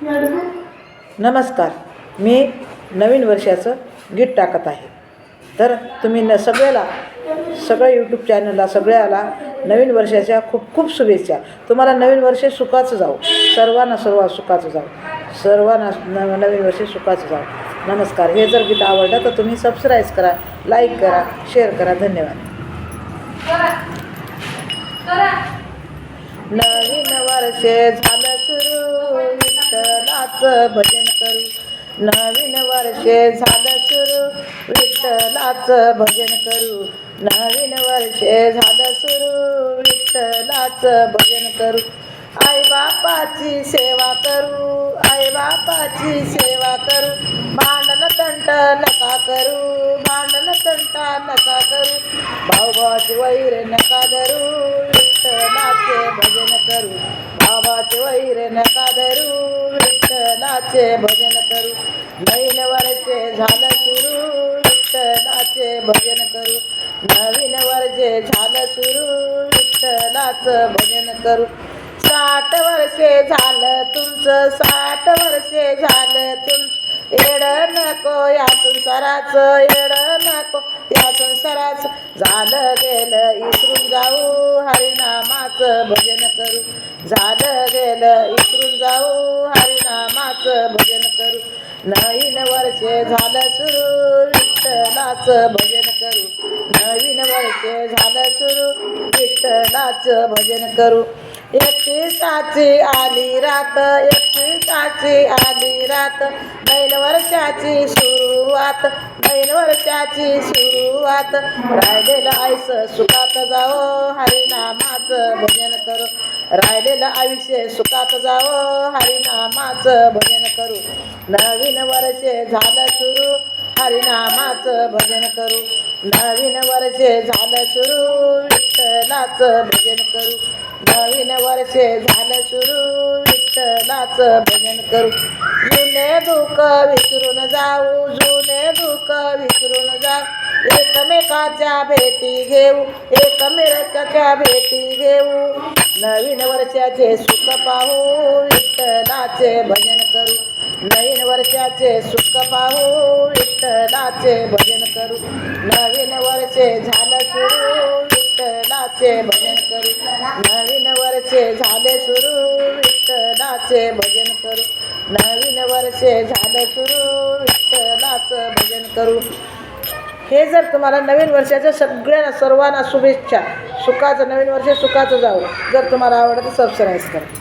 नमस्कार. मी नवीन वर्षाचं गीत टाकत आहे. तर तुम्ही सगळं यूट्यूब चॅनलला सगळ्याला नवीन वर्षाच्या खूप खूप शुभेच्छा. तुम्हाला नवीन वर्ष सुखाचं जाऊ. सर्वांना सुखाचं जाऊ. सर्वांना नवीन वर्ष सुखाचं जाऊ. नमस्कार. हे जर गीत आवडलं तर तुम्ही सबस्क्राईब करा, लाईक करा, शेअर करा. धन्यवाद. नवीन वर्ष झालं सुरू, विठ्ठलाचं भजन करू. नवीन वर्ष झालं सुरू, विठ्ठलाचं भजन करू. नवीन वर्ष झालं सुरू, विठ्ठलाचं भजन करू. आई बापाची सेवा करू, आई बापाची सेवा करू. भांडण तंट नका करू, भांडण तंटा नका करू. भावाचे वैर नका धरू, विठ्ठलाचे भजन करू. भावाचे वैर नका धरू, विठ्ठलाचे भजन करू. नवीन वर्ष झालं सुरू, विठ्ठलाचे भजन करू. नवीन वर्ष झालं सुरू, विठ्ठलाचं भजन करू. 60 वर्षे झालं तुमचं, 60 वर्षे झालं तुमचं. येडं नको या संसाराचं, येडं नको या संसाराचं. झालं गेलं इसरून जाऊ, हरिनामाचं भजन करू. झालं गेलं इसरून जाऊ, हरिनामाचं भजन करू. नवीन वर्ष झालं सुरू, विठ्ठलाचं भजन करू. नवीन वर्ष झालं सुरू, विठ्ठलाचं भजन करू. 31 आली रात, 31 आली रात. नवीन वर्षाची सुरुवात, नवीन वर्षाची सुरुवात. राहिलेलं आयुष्य सुखात जावो, हरिनामाचं भजन करू. राहिलेलं आयुष्य सुखात जावो, हरिनामाचं भजन करू. नवीन वर्ष झालं सुरू, हरिनामाचं भजन करू. नवीन वर्ष झालं सुरू, विठ्ठलाचं भजन करू. नवीन वर्ष झालं सुरू, विठ्ठलाचं भजन करू. जुने दुःख विसरून जाऊ, जुने दुःख विसरून जाऊ. एकमेकाच्या भेटी घेऊ, एकमेकाच्या भेटी घेऊ. नवीन वर्षाचे सुख पाहू, विठ्ठलाचे भजन करू. नवीन वर्षाचे सुख पाहू, विठ्ठलाचे भजन करू. नवीन वर्ष झालं सुरू, विठ्ठलाचे भजन करू. नवीन वर्ष झाले सुरू, विठ्ठलाचे भजन करू. नवीन वर्ष झालं सुरू, विठ्ठलाचं भजन करू. हे जर तुम्हाला नवीन वर्षाच्या सर्वांना शुभेच्छा. सुखाचं नवीन वर्ष सुखाचं जाऊ. जर तुम्हाला आवडतं तर सबस्क्राईब करा.